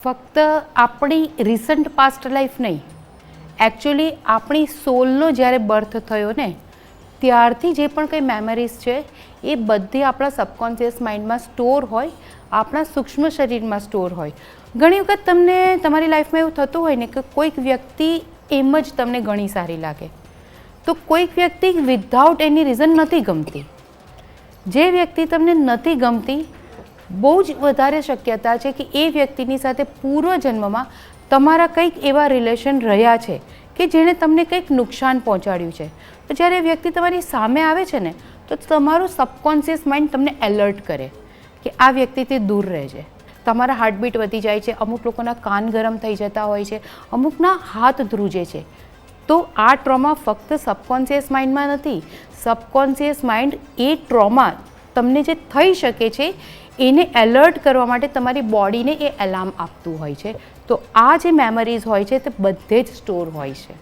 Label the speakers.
Speaker 1: ફક્ત આપણી recent past life નહીં, એકચ્યુઅલી આપણી સોલનો જ્યારે બર્થ થયો ને ત્યારથી જે પણ કંઈ મેમરીઝ છે એ બધી આપણા સબકોન્શિયસ માઇન્ડમાં સ્ટોર હોય, આપણા સૂક્ષ્મ શરીરમાં સ્ટોર હોય. ઘણી વખત તમને તમારી લાઈફમાં એવું થતું હોય ને કે કોઈક વ્યક્તિ એમ જ તમને ઘણી સારી લાગે, તો કોઈક વ્યક્તિ વિધાઉટ એની રીઝન નથી ગમતી. જે વ્યક્તિ તમને નથી ગમતી, બહુ જ વધારે શક્યતા છે કે એ વ્યક્તિની સાથે પૂર્વજન્મમાં તમારા કંઈક એવા રિલેશન રહ્યા છે કે જેણે તમને કંઈક નુકસાન પહોંચાડ્યું છે. તો જ્યારે એ વ્યક્તિ તમારી સામે આવે છે ને તો તમારું સબકોન્શિયસ માઇન્ડ તમને એલર્ટ કરે કે આ વ્યક્તિથી દૂર રહેજે. તમારા હાર્ટબીટ વધી જાય છે, અમુક લોકોના કાન ગરમ થઈ જતા હોય છે, અમુકના હાથ ધ્રુજે છે. તો આ ટ્રોમા ફક્ત સબકોન્શિયસ માઇન્ડમાં નથી. સબકોન્શિયસ માઇન્ડ એ ટ્રોમા તમને જે થઈ શકે છે એને એલર્ટ કરવા માટે તમારી બોડીને એ એલાર્મ આપતું હોય છે. તો આ જે મેમરીઝ હોય છે તે બધે જ સ્ટોર હોય છે.